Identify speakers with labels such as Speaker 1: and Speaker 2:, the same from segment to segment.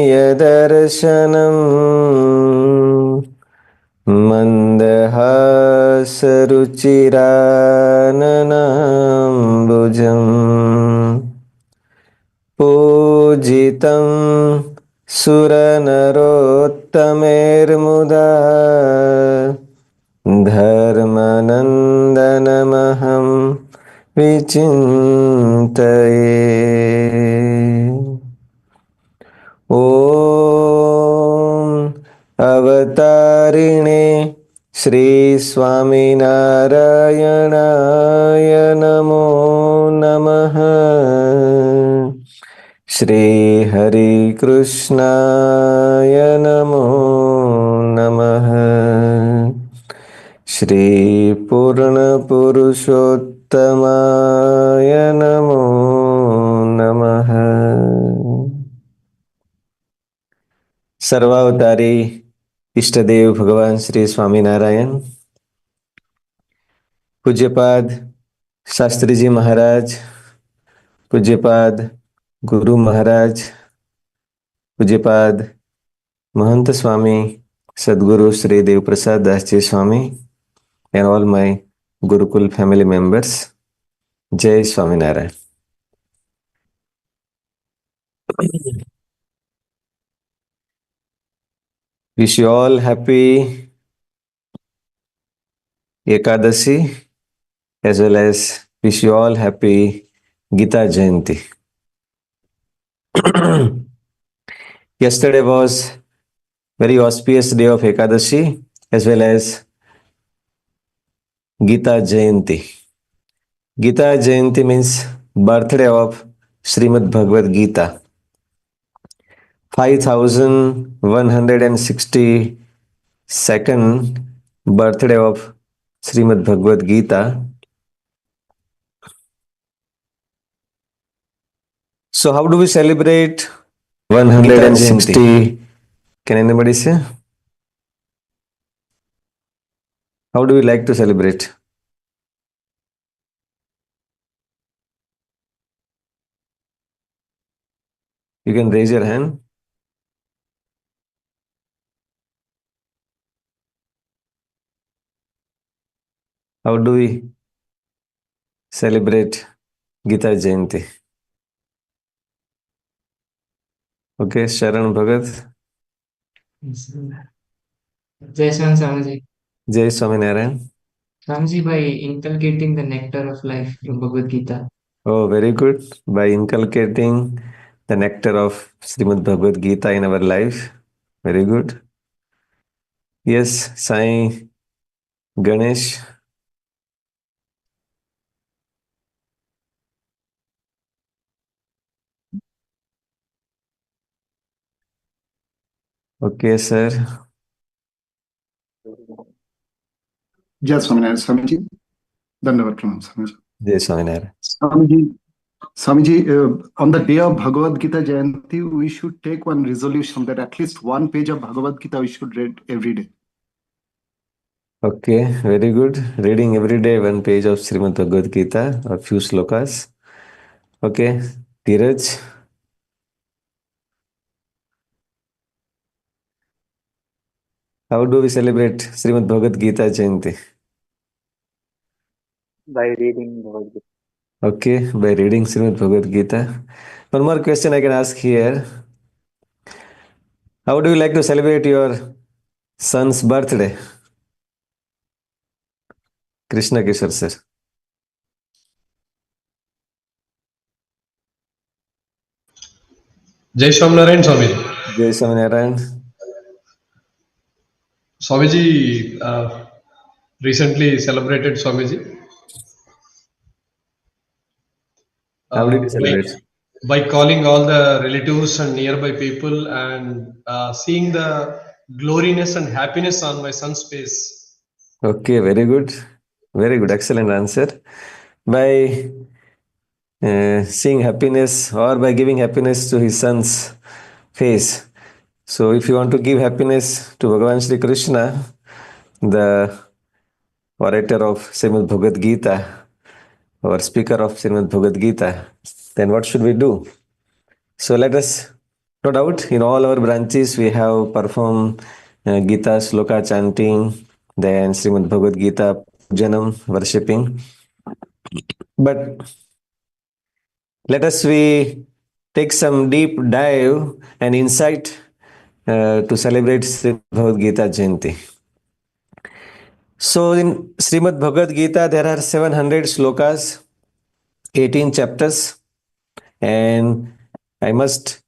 Speaker 1: यदर्शनम् मन्दहासरुचिराननाम्बुजम् पूजितं सुरनरोत्तमैर्मुदा धर्मनन्दनमहं विचिन्तये। ॐ अवतारिणे श्री स्वामिनारायणाय नमो नमः। श्री हरि कृष्णाय नमो नमः। श्री पूर्ण पुरुषोत्तमाय नमो नमः। सर्वावतारी इष्टदेव भगवान श्री स्वामीनारायण, पूज्यपाद शास्त्री जी महाराज, पूज्यपाद गुरु महाराज, पूज्यपाद महंत स्वामी सद्गुरु श्री देव प्रसाद दास जी स्वामी, and all my Gurukul family members. Jai Swaminarayan. Wish you all happy Ekadasi, as well as wish you all happy Gita Jayanti. Yesterday was very auspicious day of Ekadashi as well as Gita Jayanti. Gita Jayanti means birthday of Srimad Bhagavad Gita. 5162nd birthday of Srimad Bhagavad Gita. So how do we celebrate 160? Can anybody say? How do we like to celebrate? You can raise your hand. How do we celebrate Gita Jayanti? Okay, Sharan Bhagat.
Speaker 2: Jai Swamiji.
Speaker 1: Jai Swaminarayan.
Speaker 2: Swamiji, by inculcating the nectar of life from Bhagavad Gita.
Speaker 1: Oh, very good. By inculcating the nectar of Srimad Bhagavad Gita in our life. Very good. Yes, Sai Ganesh. Okay, sir.
Speaker 3: Jai Swaminarayan, Swamiji. Dandavat Pranam, Swamiji.
Speaker 1: Jai Swaminarayan.
Speaker 3: Swamiji, on the day of Bhagavad Gita Jayanti, we should take one resolution that at least one page of Bhagavad Gita we should read every day.
Speaker 1: Okay, very good. Reading every day one page of Srimad Bhagavad Gita, a few slokas. Okay, Dheeraj. How do we celebrate Srimad Bhagavad Gita Jayanti?
Speaker 4: By reading Bhagavad Gita.
Speaker 1: Okay, by reading Srimad Bhagavad Gita. One more question I can ask here. How do you like to celebrate your son's birthday? Krishna Kishore sir.
Speaker 5: Jai Swaminarayan Swami.
Speaker 1: Jai Swaminarayan.
Speaker 5: Swamiji recently celebrated Swamiji.
Speaker 1: How did you celebrate?
Speaker 5: By calling all the relatives and nearby people and seeing the gloriness and happiness on my son's face.
Speaker 1: Okay, very good. Very good. Excellent answer. By seeing happiness or by giving happiness to his son's face. So if you want to give happiness to Bhagavan Shri Krishna, the orator of Srimad Bhagavad Gita, or speaker of Srimad Bhagavad Gita, then what should we do? So let us No doubt, in all our branches, we have performed Gita Sloka chanting, then Srimad Bhagavad Gita Janam worshipping. But let us we take some deep dive and insight to celebrate Srimad Bhagavad Gita Jayanti. So in Srimad Bhagavad Gita, there are 700 slokas, 18 chapters, and I must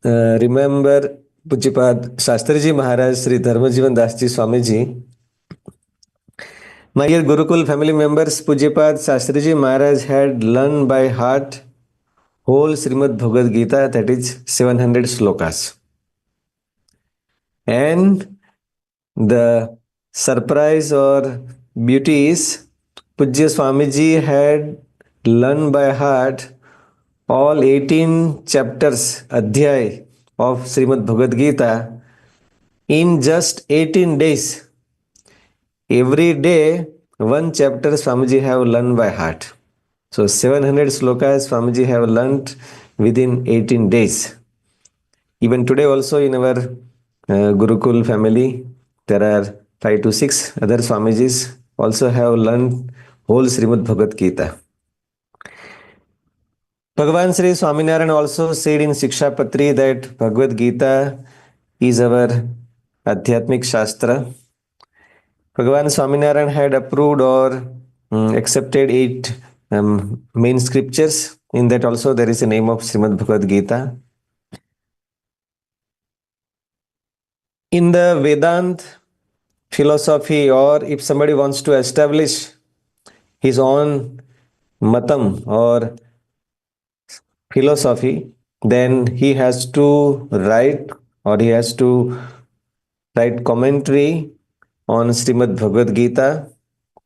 Speaker 1: remember Pujyapad Shastriji Maharaj, Sri Dharmajivan Dasji Swamiji. My dear Gurukul family members, Pujyapad Shastriji Maharaj had learned by heart whole Srimad Bhagavad Gita, that is 700 slokas. And the surprise or beauty is Pujya Swamiji had learned by heart all 18 chapters, Adhyay of Srimad Bhagavad Gita in just 18 days. Every day, one chapter Swamiji have learned by heart. So 700 slokas Swamiji have learnt within 18 days. Even today also in our Gurukul family, there are 5 to 6 other Swamijis also have learned whole Srimad Bhagavad Gita. Bhagavan Sri Swaminarayan also said in Shiksha Patri that Bhagavad Gita is our Adhyatmik Shastra. Bhagavan Swaminarayan had approved or accepted 8 main scriptures. In that also there is a name of Srimad Bhagavad Gita. In the Vedant philosophy, or if somebody wants to establish his own matam or philosophy, then he has to write or he has to write commentary on Srimad Bhagavad Gita,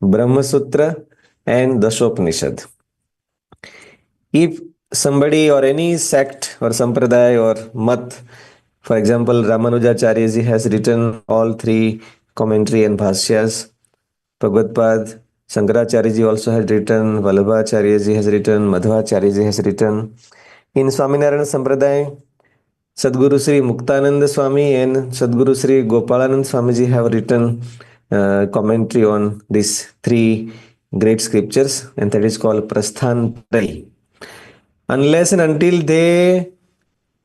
Speaker 1: Brahma Sutra, and Dashopanishad. If somebody or any sect or sampradaya or mat, for example, Ramanujacharya has written all 3 commentary and bhashyas. Bhagavad Shankaracharya also has written, Vallabhacharya has written, Madhvacharya has written. In Swaminarayan Sampradaya, Sadguru Sri Muktananda Swami and Sadguru Sri Gopalanand Swamiji have written commentary on these 3 great scriptures, and that is called Prasthan Trai. Unless and until they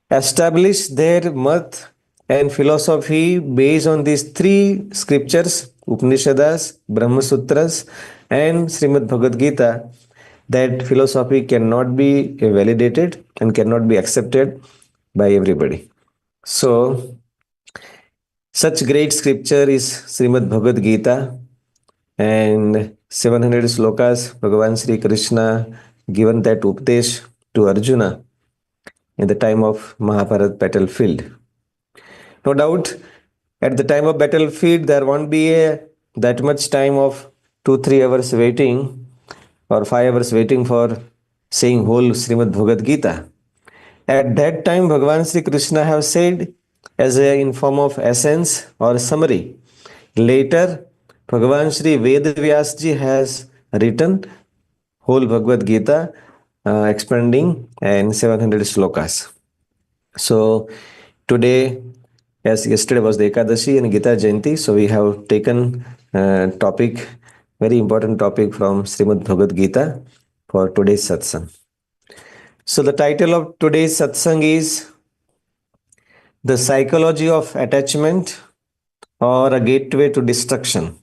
Speaker 1: establish their mat and philosophy based on these 3 scriptures, Upanishads, Brahma Sutras, and Srimad Bhagavad Gita, that philosophy cannot be validated and cannot be accepted by everybody. So, such great scripture is Srimad Bhagavad Gita, and 700 slokas Bhagavan Sri Krishna given that Upadesh to Arjuna in the time of Mahabharat battlefield. No doubt, at the time of battlefield, there won't be that much time of 2-3 hours waiting or 5 hours waiting for saying whole Srimad Bhagavad Gita. At that time, Bhagavan Sri Krishna have said as in form of essence or summary. Later, Bhagavan Sri Vedavyasji has written whole Bhagavad Gita expanding and 700 slokas. So today, as yesterday was the Ekadashi and Gita Jayanti, so we have taken topic, very important topic from Srimad Bhagavad Gita for today's satsang. So the title of today's satsang is The Psychology of Attachment or a Gateway to Destruction.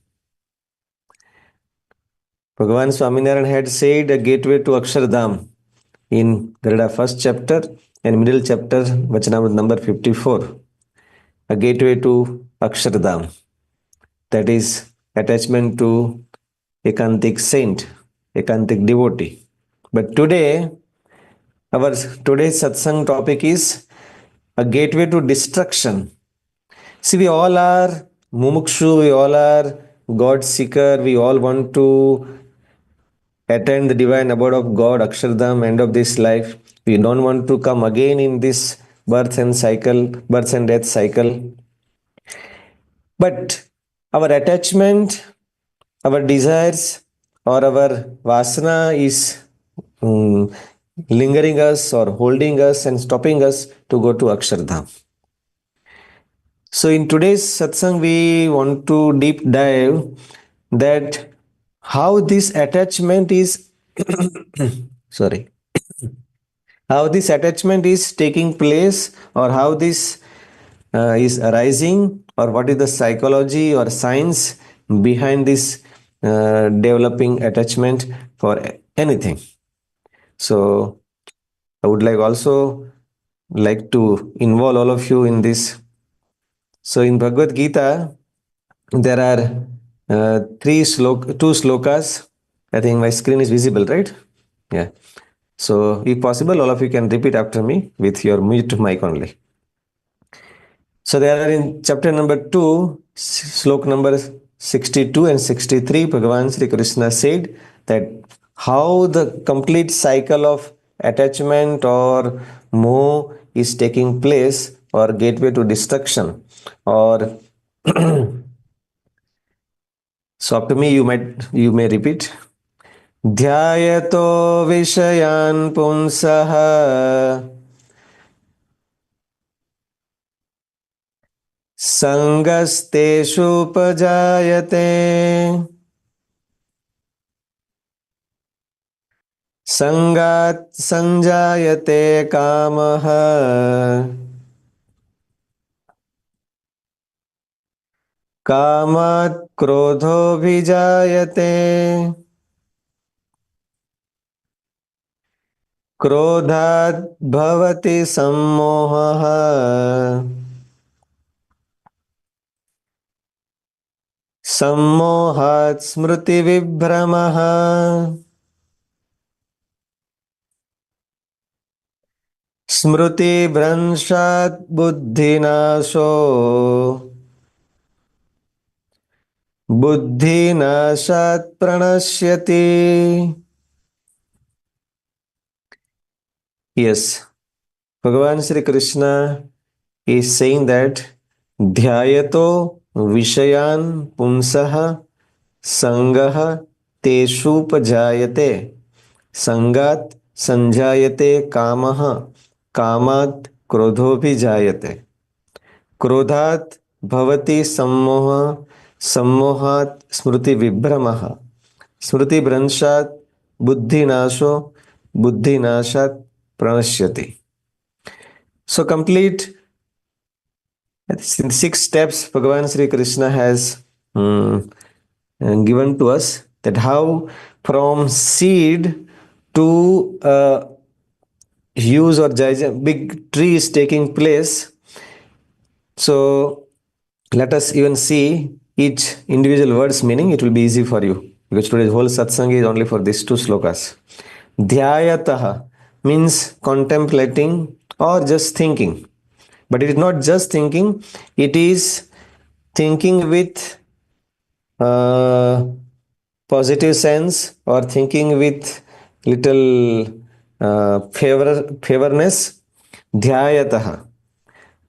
Speaker 1: Bhagavan Swaminarayan had said a gateway to Akshardham in Garada first chapter and middle chapter, Vachanamrita number 54. A gateway to Akshardham, that is attachment to Ekantik saint, Ekantik devotee. But today, our today's satsang topic is a gateway to destruction. See, we all are mumukshu, we all are God seeker, we all want to attain the divine abode of God, Akshardham, end of this life. We don't want to come again in this birth and death cycle. But our attachment, our desires, or our vasana is lingering us or holding us and stopping us to go to Akshardham. So in today's satsang, we want to deep dive that how this attachment is sorry, how this attachment is taking place, or how this is arising, or what is the psychology or science behind this developing attachment for anything. So I would like to involve all of you in this. So in Bhagavad Gita, there are two slokas. I think my screen is visible, right? Yeah. So if possible, all of you can repeat after me with your mute mic only. So there are in chapter number 2, slok number 62 and 63, Bhagavan Sri Krishna said that how the complete cycle of attachment or moh is taking place, or gateway to destruction, or so after me you may repeat. Dhyayato vishayan punsaha संगस्तेषुपजायते संगात् संजायते कामः कामात् क्रोधोऽभिजायते क्रोधात् भवति सम्मोहः सम्मोहात् स्मृतिविभ्रमः स्मृतिभ्रंशात् बुद्धिनाशो बुद्धिनाशात् प्रणश्यति. Yes, Bhagavan Sri Krishna is saying that Dhyayato Vishayan Punsaha Sangaha Teshupajayate Sangat Sanjayate Kamaha Kamat Krodhobhijayate Krodhat Bhavati Sammoha Sammohat Smriti Vibhramaha Smriti Branshat Buddhi Nasho Buddhi Nashat Pranashyati. So complete 6 steps Bhagavan Sri Krishna has given to us, that how from seed to huge or giant big tree is taking place. So let us even see each individual word's meaning. It will be easy for you, because today's whole satsang is only for these 2 slokas. Dhyayataha means contemplating or just thinking. But it is not just thinking, it is thinking with positive sense, or thinking with little favorness. Dhyayataha,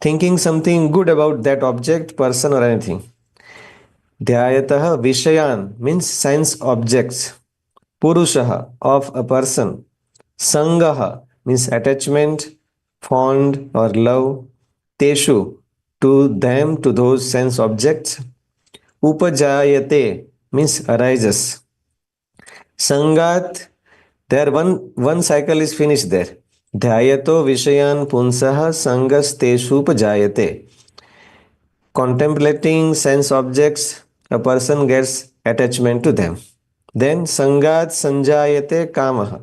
Speaker 1: thinking something good about that object, person, or anything. Dhyayataha vishayan means sense objects. Purushaha, of a person. Sangaha means attachment, fond or love. Teshu, to them, to those sense objects. Upajayate means arises. Sangat, there one cycle is finished there. Dhyayato vishayan punsaha sangas teshu upajayate. Contemplating sense objects, a person gets attachment to them. Then sangat sanjayate kamaha.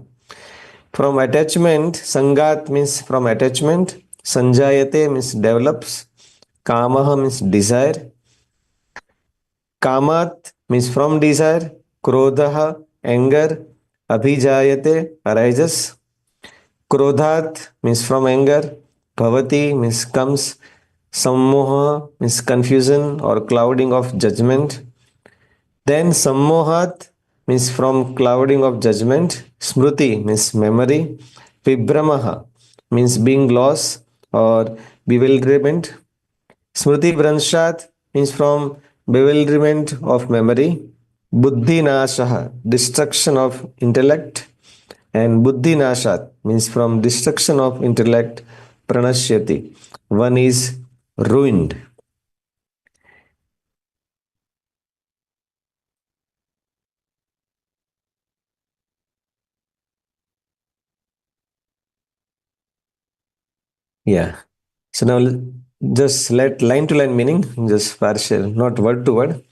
Speaker 1: From attachment, sangat means from attachment, sanjayate means develops, kamaha means desire, kamat means from desire, krodhaha anger, abhijayate arises, krodhat means from anger, bhavati means comes, sammoha means confusion or clouding of judgment. Then sammohat means from clouding of judgment, smriti means memory, vibhramaha means being lost or bewilderment, smriti vranshat means from bewilderment of memory, buddhi nashaha destruction of intellect, and buddhi nashat means from destruction of intellect, pranashyati, one is ruined. Yeah. So now just let line to line meaning, just partial, not word to word.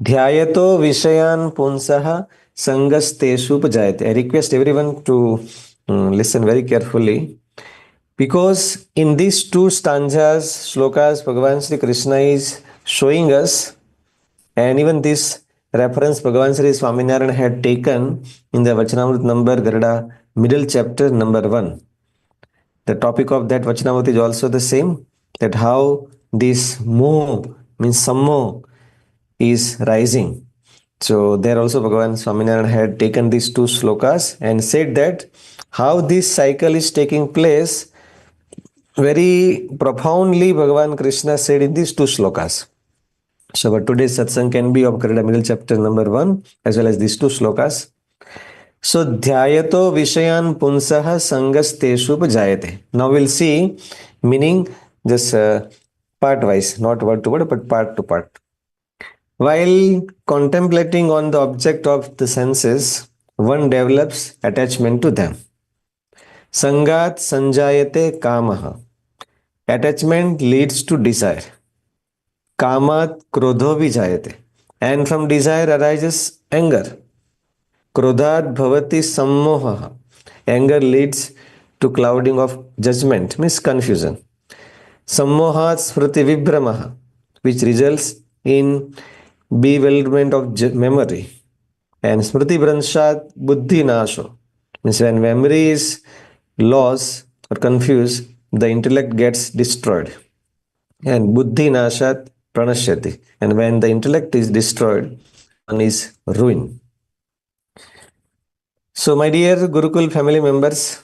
Speaker 1: Dhyayato vishayan punsaha sangasteshu pajayate. I request everyone to listen very carefully, because in these two stanzas, shlokas, Bhagavan Sri Krishna is showing us, and even this reference Bhagavan Sri Swaminarayan had taken in the Vachanamrut number Garada, middle chapter number 1. The topic of that Vachanamrut is also the same, that how this moh means sammo is rising. So there also Bhagavan Swaminarayan had taken these two slokas and said that how this cycle is taking place very profoundly Bhagavan Krishna said in these two slokas. So our today's satsang can be of Garada middle chapter number 1 as well as these two slokas. So dhyayato vishayan punsaha sangasteshu pajayate. Now we'll see meaning just part wise, not word to word, but part to part. While contemplating on the object of the senses, one develops attachment to them. Sangat sanjayate kamaha. Attachment leads to desire. Kamat krodho vijayate. And from desire arises anger. Krodhat bhavati sammoha. Anger leads to clouding of judgment, means confusion. Sammohat smriti vibhramaha, which results in bewilderment of memory. And smriti branshat buddhi nasho, means when memory is lost or confused, the intellect gets destroyed. And buddhi nashat pranashyati, and when the intellect is destroyed, one is ruined. So, my dear Gurukul family members,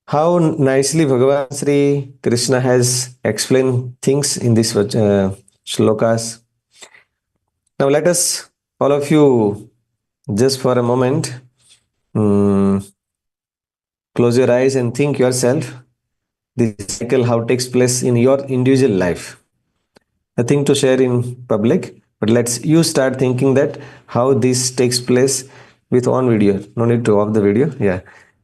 Speaker 1: how nicely Bhagavan Sri Krishna has explained things in this shlokas. Now, let us, all of you, just for a moment, close your eyes and think yourself this cycle how takes place in your individual life. Nothing to share in public, but let's you start thinking that how this takes place with on video. No need to off the video. Yeah,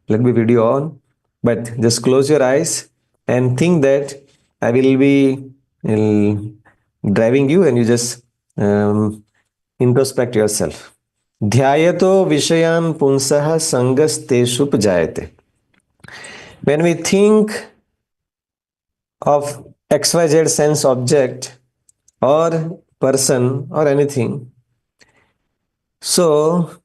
Speaker 1: let me video on, but just close your eyes and think that I will be driving you, and you just introspect yourself. Dhyayato vishayan punsaha sangasteshu pajayate. When we think of XYZ sense object or person or anything, so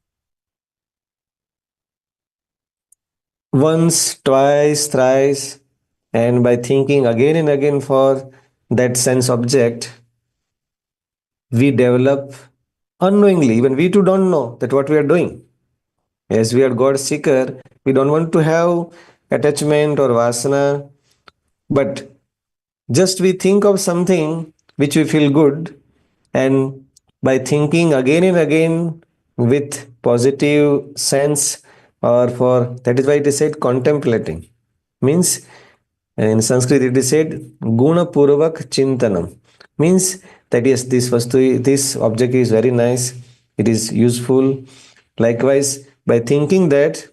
Speaker 1: once, twice, thrice, and by thinking again and again for that sense object, we develop unknowingly, even we too don't know that what we are doing. As we are God seeker, we don't want to have attachment or vasana, but just we think of something which we feel good, and by thinking again and again with positive sense, or for that is why it is said contemplating, means in Sanskrit it is said guna purvak chintanam, means that yes, this object is very nice, it is useful. Likewise, by thinking that,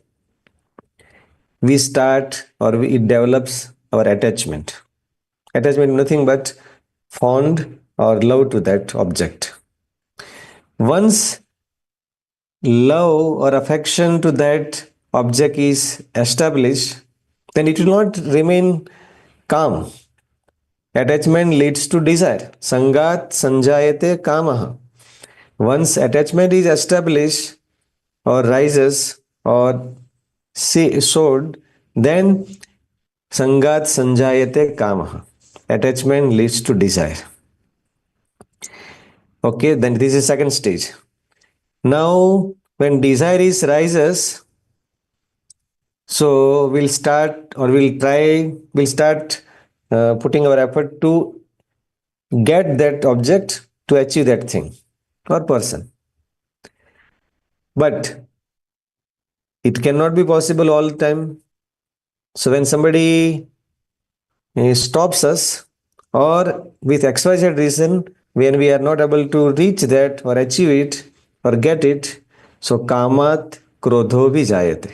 Speaker 1: we start or it develops our attachment. Attachment is nothing but fond or love to that object. Once love or affection to that object is established, then it will not remain calm. Attachment leads to desire. Sangat sanjayate kamaha. Once attachment is established or rises or soared, then sangat sanjayate kamaha. Attachment leads to desire. Okay, then this is second stage. Now, when desire is rises, so we'll start putting our effort to get that object, to achieve that thing or person. But It cannot be possible all the time. So when somebody stops us, or with XYZ reason, when we are not able to reach that or achieve it or get it, so kamat krodho vi jayate.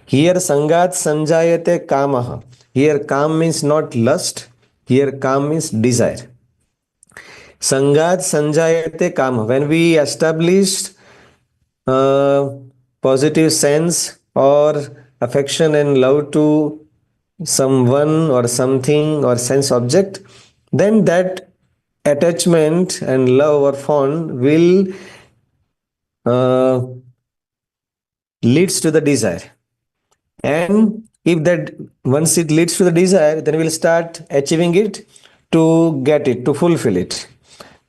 Speaker 1: Here sangat sanjayate kamaha. Here kam means not lust, here kam means desire. Sangat sanjayate kama. When we established positive sense or affection and love to someone or something or sense object, then that attachment and love or fond will uh, leads to the desire. And if that once it leads to the desire, then we'll start achieving it to get it, to fulfill it.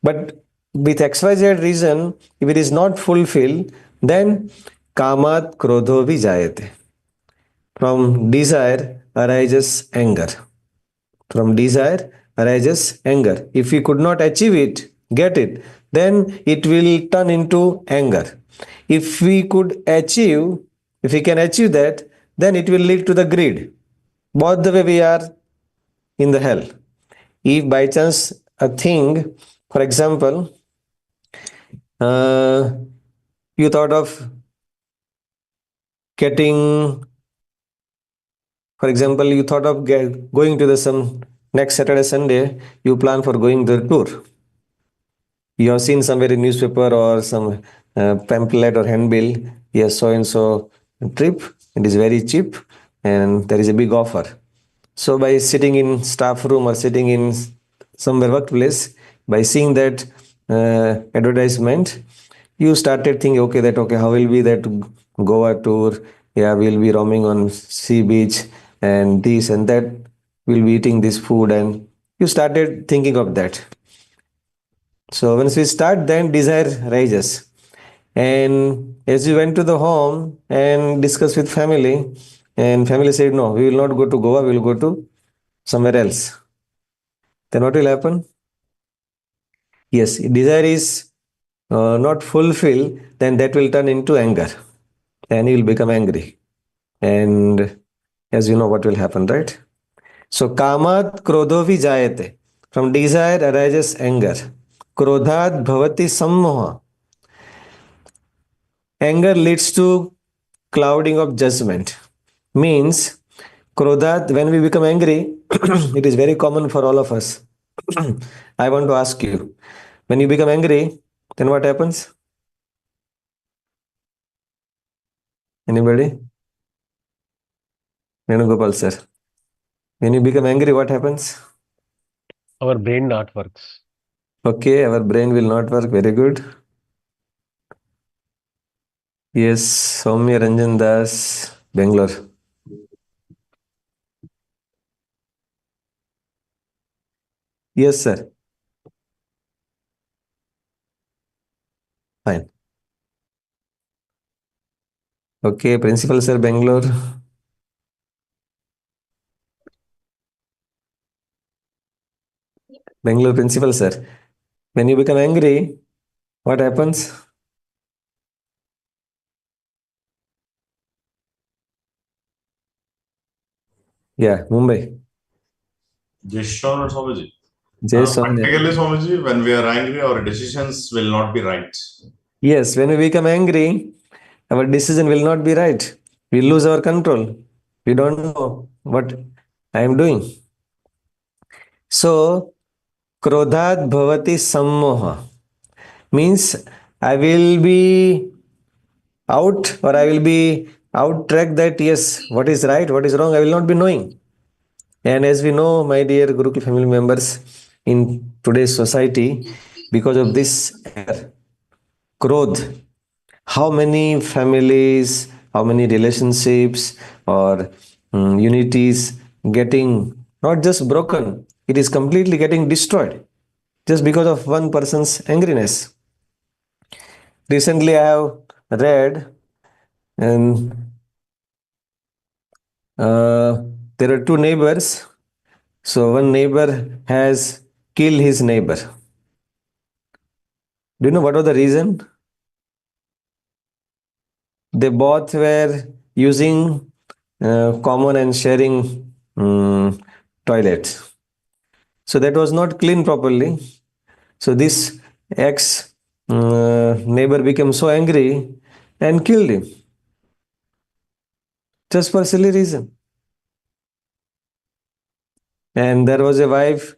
Speaker 1: But with XYZ reason, if it is not fulfilled, then kamat krodho vi jayate. From desire arises anger. From desire arises anger. If we could not achieve it, get it, then it will turn into anger. If we could achieve, if we can achieve that, then it will lead to the greed. Both the way we are in the hell. If by chance a thing, for example, you thought of getting, for example, you thought of going to the some next Saturday, Sunday, you plan for going the tour. You have seen somewhere in newspaper or some pamphlet or handbill, yes, so and so trip, it is very cheap and there is a big offer. So by sitting in staff room or sitting in somewhere workplace, by seeing that advertisement, you started thinking, okay, how will be that Goa tour? Yeah, we'll be roaming on sea beach and this and that. We'll be eating this food, and you started thinking of that. So once we start, then desire rises. And as we went to the home and discussed with family, and family said, no, we will not go to Goa, we will go to somewhere else. Then what will happen? Yes, desire is not fulfilled, then that will turn into anger. Then you will become angry. And as you know, what will happen, right? So, kamat krodho vi jayate. From desire arises anger. Krodhat bhavati sammoha. Anger leads to clouding of judgment. Means, krodhat, when we become angry, it is very common for all of us. I want to ask you, when you become angry, then what happens? Anybody? Venugopal sir. When you become angry, what happens?
Speaker 6: Our brain not works.
Speaker 1: Okay, our brain will not work. Very good. Yes, Soumya Ranjan Das, Bangalore. Yes, sir. Fine. Okay, Principal sir, Bangalore. Bangalore Principal sir. When you become angry, what happens? Yeah, Mumbai.
Speaker 7: Jeshwan or Swamiji?
Speaker 1: Jay Soumya.
Speaker 7: Practically, Swamiji, when we are angry, our decisions will not be right.
Speaker 1: Yes, when we become angry, our decision will not be right. We lose our control. We don't know what I am doing. So, krodhat bhavati sammoha means I will be out, or I will be out track that yes, what is right, what is wrong, I will not be knowing. And as we know, my dear Gurukul family members, in today's society, because of this krodh, how many families, how many relationships or unities getting not just broken, it is completely getting destroyed just because of one person's angriness. Recently, I have read, and there are two neighbors. So one neighbor has killed his neighbor. Do you know what was the reason? They both were using common and sharing toilets. So that was not cleaned properly. So this ex neighbor became so angry and killed him just for silly reason. And there was a wife,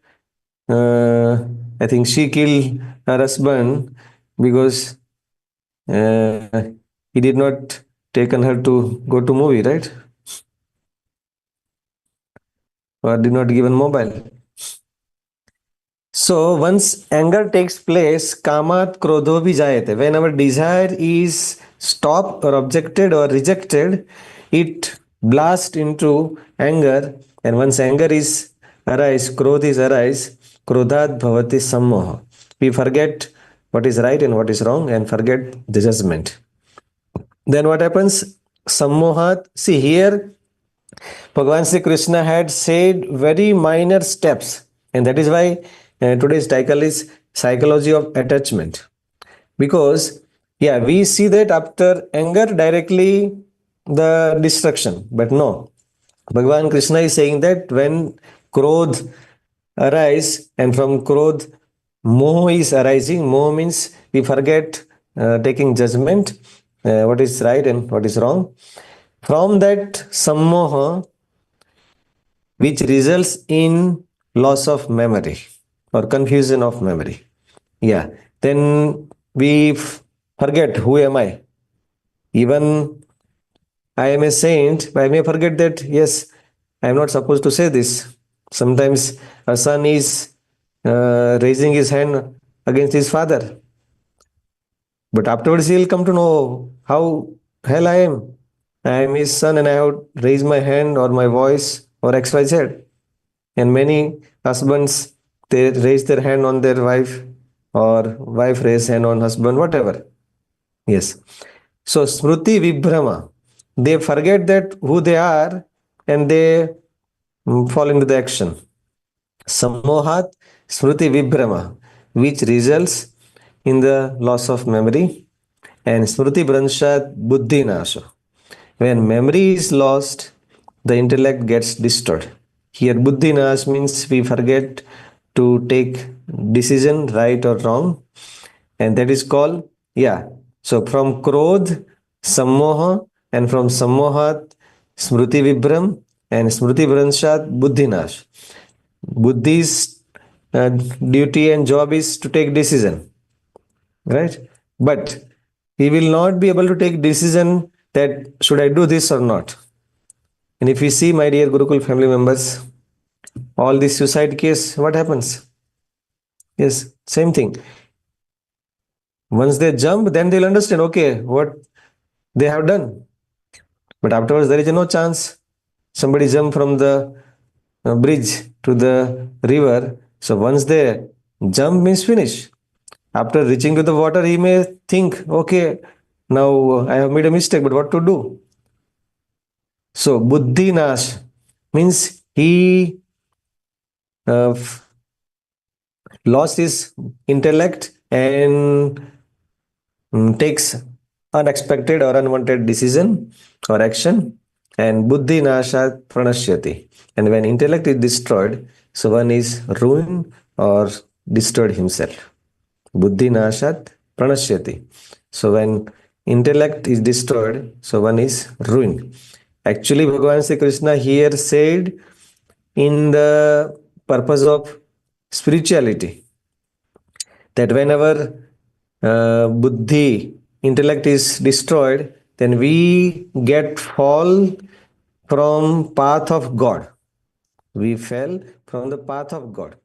Speaker 1: I think she killed her husband because he did not taken her to go to movie, right? Or did not given mobile. So once anger takes place, kamat krodho vijayate. When our desire is stopped or objected or rejected, it blasts into anger. And once anger is arise, krodh is arise, krodhat bhavati sammoha. We forget what is right and what is wrong and forget the judgment. Then what happens? Sammohat. See here, Bhagavan Sri Krishna had said very minor steps, and that is why today's title is Psychology of Attachment. Because, yeah, we see that after anger directly the destruction, but no. Bhagavan Krishna is saying that when Krodh arise and from Krodh Moh is arising, Moh means we forget taking judgment, what is right and what is wrong. From that Sammoha, which results in loss of memory or confusion of memory. Yeah, then we forget who am I. Even I am a saint, but I may forget that, yes, I am not supposed to say this. Sometimes a son is raising his hand against his father, but afterwards he will come to know how hell I am. I am his son and I have raised my hand or my voice or XYZ. And many husbands, they raise their hand on their wife or wife raise hand on husband, whatever. Yes. So Smruti Vibhrama, they forget that who they are and they fall into the action. Sammohat Smruti Vibhrama, which results in the loss of memory, and Smruti Branshat Buddhi Nasha. When memory is lost, the intellect gets destroyed. Here, Buddhi Nash means we forget to take decision right or wrong, and that is called, yeah. So from Krodh, Sammoha, and from Sammohat, Smruti Vibram, and Smruti Branshat Buddhi Nash. Buddhi's duty and job is to take decision, right? But he will not be able to take decision that should I do this or not. And if you see, my dear Gurukul family members, all this suicide case, what happens? Yes, same thing. Once they jump, then they'll understand, okay, what they have done. But afterwards, there is no chance. Somebody jump from the bridge to the river. So once they jump means finish. After reaching to the water, he may think, okay, now I have made a mistake, but what to do? So Buddhi Nash means he lost his intellect and takes unexpected or unwanted decision or action. And Buddhi Nashat Pranashyati. And when intellect is destroyed, so one is ruined or destroyed himself. Buddhi Nashat Pranashyati. So when intellect is destroyed, so one is ruined. Actually, Bhagavan Sri Krishna here said in the purpose of spirituality that whenever buddhi, intellect is destroyed, then we get fall from path of God. We fell from the path of God.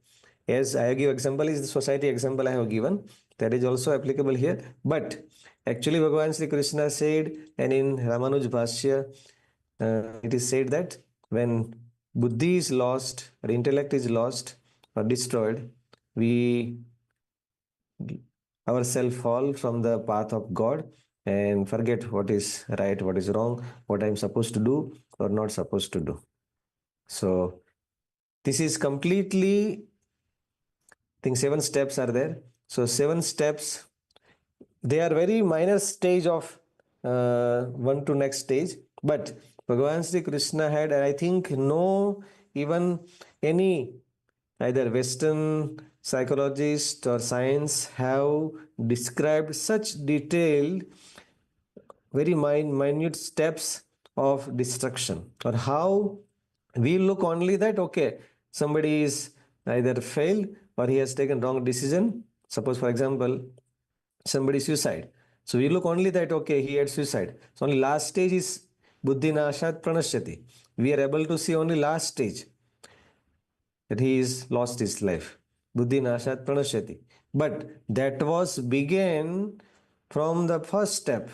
Speaker 1: As I give example is the society example I have given. That is also applicable here. But actually Bhagavan Sri Krishna said, and in Ramanuj Bhashya, it is said that when buddhi is lost or intellect is lost or destroyed, we ourselves fall from the path of God and forget what is right, what is wrong, what I'm supposed to do or not supposed to do. So this is completely, I think 7 steps are there. So 7 steps, they are very minor stage of one to next stage. But Bhagavan Sri Krishna had, I think, no even any either Western psychologist or science have described such detailed, very minute steps of destruction, or how we look only that okay, somebody is either failed or he has taken wrong decision. Suppose, for example, somebody suicide. So we look only that okay, he had suicide. So only last stage is buddhi nashat pranashyati. We are able to see only last stage, that he is lost his life. Buddhi nashat pranashyati. But that was began from the first step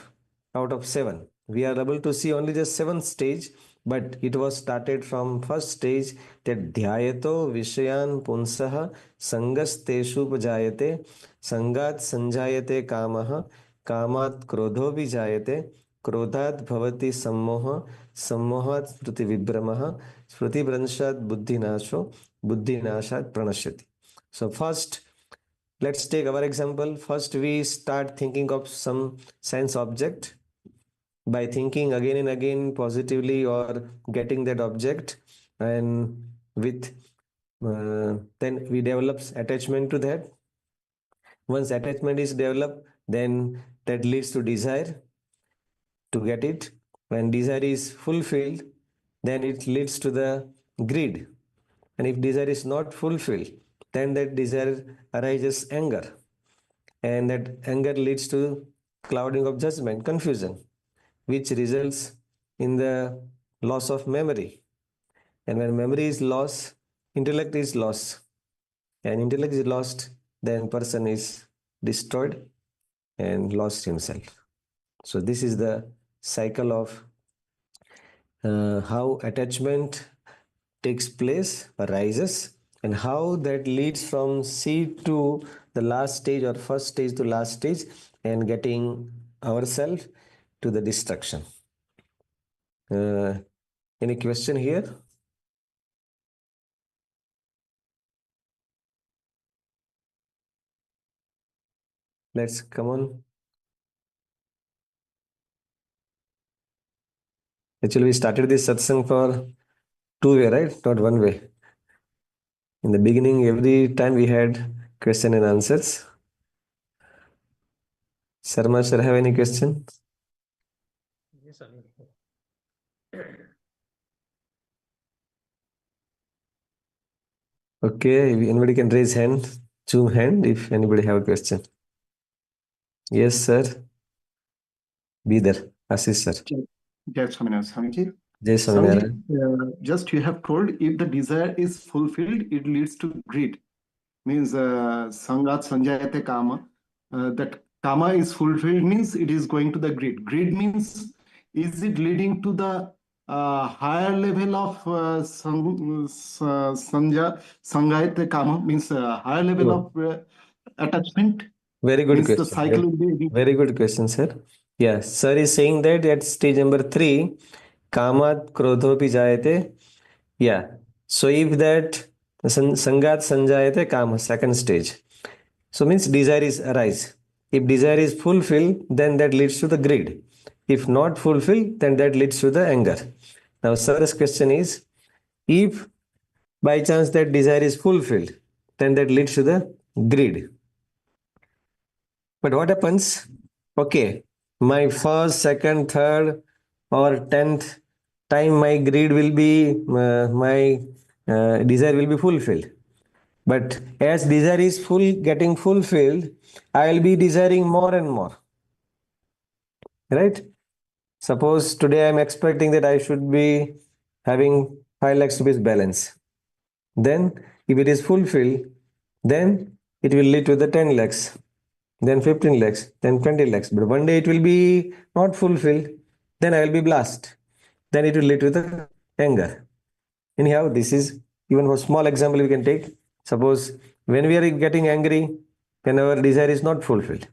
Speaker 1: out of seven. We are able to see only the seventh stage, but it was started from first stage, that dhyayato vishayan punsaha sangasteshu pajayate sangat sanjayate kamaha कामात् क्रोधो भी जायते क्रोधात् भवति सम्मोह सम्मोहात् स्मृति विभ्रमः स्मृतिभ्रंशात् बुद्धिनाशो बुद्धिनाशात् प्रणश्यति. So first, let's take our example. First, we start thinking of some sense object. By thinking again and again positively or getting that object, and with then we develop attachment to that. Once attachment is developed, then that leads to desire to get it. When desire is fulfilled, then it leads to the greed. And if desire is not fulfilled, then that desire arises anger. And that anger leads to clouding of judgment, confusion, which results in the loss of memory. And when memory is lost, intellect is lost. And intellect is lost, then person is destroyed and lost himself. So this is the cycle of how attachment takes place, arises, and how that leads from seed to the last stage, or first stage to last stage, and getting ourselves to the destruction. Any question here? Let's come on. Actually, we started this satsang for two way, right? Not one way. In the beginning, every time we had question and answers. Sharma, sir, have any question?
Speaker 6: Yes, sir.
Speaker 1: Okay, if anybody can raise hand, zoom hand if anybody have a question. Yes, sir. Be there. Ashish, sir.
Speaker 3: Jai Swaminarayan, Swamiji.
Speaker 1: Jai Swaminarayan.
Speaker 3: Swamiji, just you have told, if the desire is fulfilled, it leads to greed. Means sangat sanjayate kama. That kama is fulfilled means it is going to the greed. Greed means, is it leading to the higher level of sangayate kama, means higher level
Speaker 1: Oh,
Speaker 3: of attachment?
Speaker 1: very good
Speaker 3: Means the
Speaker 1: question.
Speaker 3: cycle will be.
Speaker 1: Very good question, sir. Yeah, sir is saying that at stage number 3, kamat krodhopi jayate. Yeah. So if that sangat sanjayate kama, second stage. So means desire is arise. If desire is fulfilled, then that leads to the greed. If not fulfilled, then that leads to the anger. Now, sir's question is, if by chance that desire is fulfilled, then that leads to the greed. But what happens? Okay, my first, second, third, or 10th time, my greed will be, my desire will be fulfilled. But as desire is getting fulfilled, I will be desiring more and more. Right? Suppose today I am expecting that I should be having 5 lakhs rupees balance. Then, if it is fulfilled, then it will lead to the 10 lakhs, then 15 lakhs, then 20 lakhs. But one day it will be not fulfilled, then I will be blast. Then it will lead to the anger. Anyhow, this is even a small example we can take. Suppose when we are getting angry, when our desire is not fulfilled,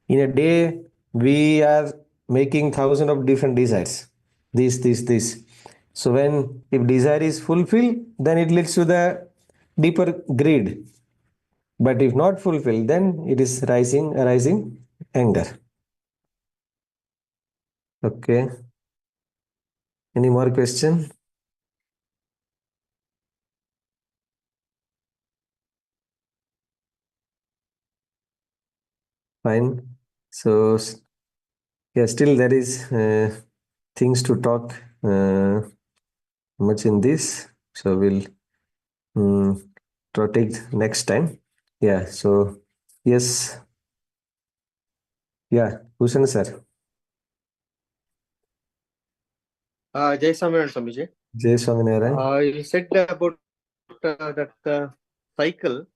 Speaker 1: in a day we are making thousands of different desires. This. So when if desire is fulfilled, then it leads to the deeper greed. But if not fulfilled, then it is arising anger. Okay. Any more question? Fine. So yeah, still there is things to talk much in this. So we'll take next time. Yeah. So yes. Yeah. Bhushan sir.
Speaker 8: Jai Swaminarayan Swamiji.
Speaker 1: Jai Swaminarayan.
Speaker 8: You said about that cycle,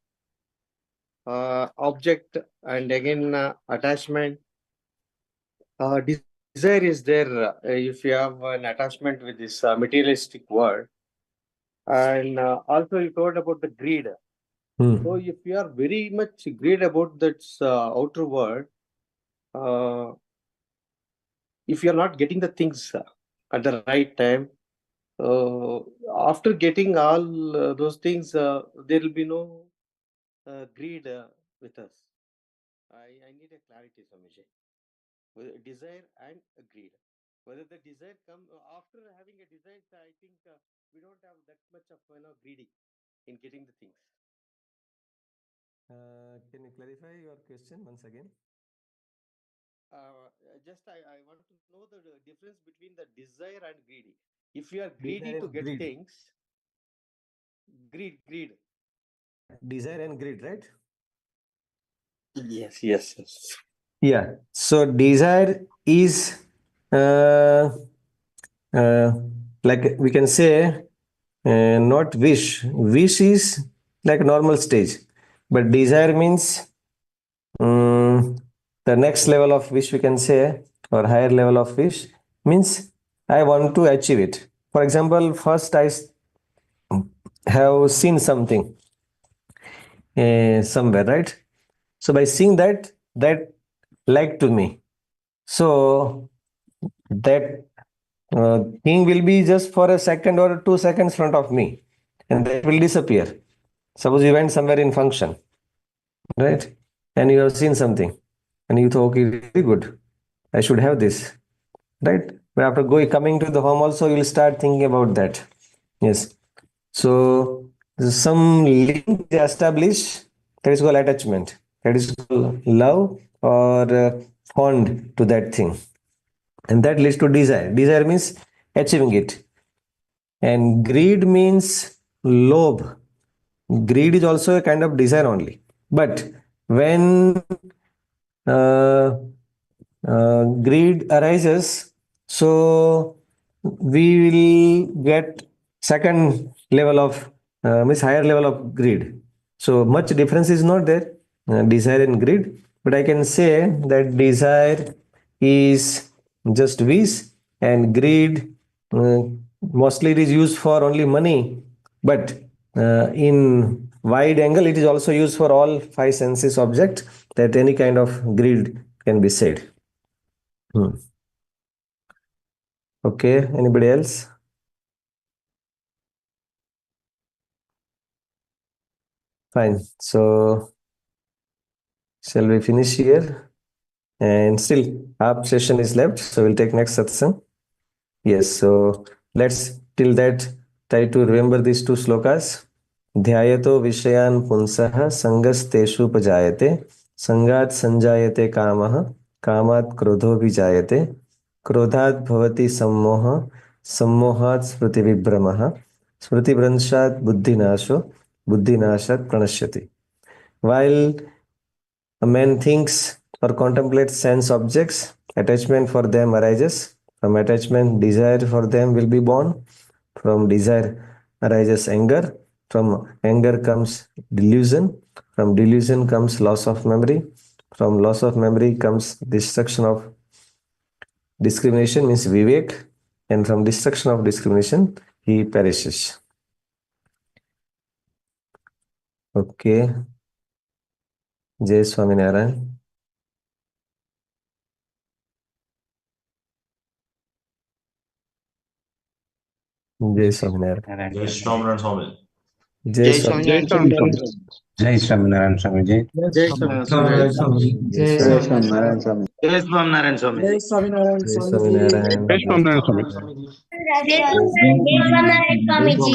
Speaker 8: object, and again attachment. Desire is there if you have an attachment with this materialistic world. And also you told about the greed. So if you are very much greed about that outer world, if you are not getting the things at the right time, after getting all those things, there will be no greed with us. I need a clarity, Swamiji. Desire and greed. Whether the desire come after having a desire, I think we don't have that much of greedy in getting the things.
Speaker 1: Can you clarify your question once again?
Speaker 8: I want to know the difference between the desire and greedy. If you are greedy
Speaker 1: Desire
Speaker 8: to
Speaker 1: and
Speaker 8: get
Speaker 1: greed.
Speaker 8: things, greed.
Speaker 1: Yeah, desire and greed, right?
Speaker 8: Yes.
Speaker 1: Yeah. So desire is like we can say not wish. Wish is like normal stage, but desire means the next level of wish we can say, or higher level of wish means I want to achieve it. For example, first I have seen something somewhere, right? So by seeing that like to me. So that thing will be just for a second or 2 seconds front of me, and that will disappear. Suppose you went somewhere in function, right? And you have seen something, and you thought, okay, very good, I should have this, right? But after coming to the home, also you will start thinking about that. Yes. So some link they establish, that is called attachment. That is called love or fond to that thing, and that leads to desire. Desire means achieving it, and greed means lobe. Greed is also a kind of desire only, but when greed arises, so we will get second level of means higher level of greed. So much difference is not there, desire and greed, but I can say that desire is just wish, and greed uh, mostly it is used for only money, but in wide angle it is also used for all five senses object, that any kind of greed can be said. Okay, anybody else? Fine. So shall we finish here? And still half session is left, so we'll take next satsang. Yes, so let's till that try to remember these two slokas. ध्यायतो विषयान् पुंसः संगस्तेषुपजायते संगात् संजायते कामः कामात् क्रोधोऽभिजायते क्रोधात् भवति सम्मोहः सम्मोहात् स्मृतिविभ्रमः स्मृतिभ्रंशात् बुद्धिनाशो बुद्धिनाशात् प्रणश्यति. While a man thinks or contemplates sense objects, attachment for them arises. From attachment, desire for them will be born. From desire arises anger. From anger comes delusion. From delusion comes loss of memory. From loss of memory comes destruction of discrimination, means vivek. And from destruction of discrimination, he perishes. Okay. Jai Swaminarayan. Jai Swaminarayan.
Speaker 7: Jai Swaminarayan Swami.
Speaker 1: Jai Swaminarayan.
Speaker 9: Jai Swaminarayan Swami. Jai.
Speaker 8: Jai Swaminarayan Swami.
Speaker 1: Jai Swaminarayan.
Speaker 4: Jai Swaminarayan Swami.
Speaker 10: Jai Swaminarayan
Speaker 1: Jai
Speaker 10: Swamiji.
Speaker 1: Swaminarayan.
Speaker 9: Jai Swaminarayan Swami.
Speaker 11: Jai Swaminarayan Swamiji.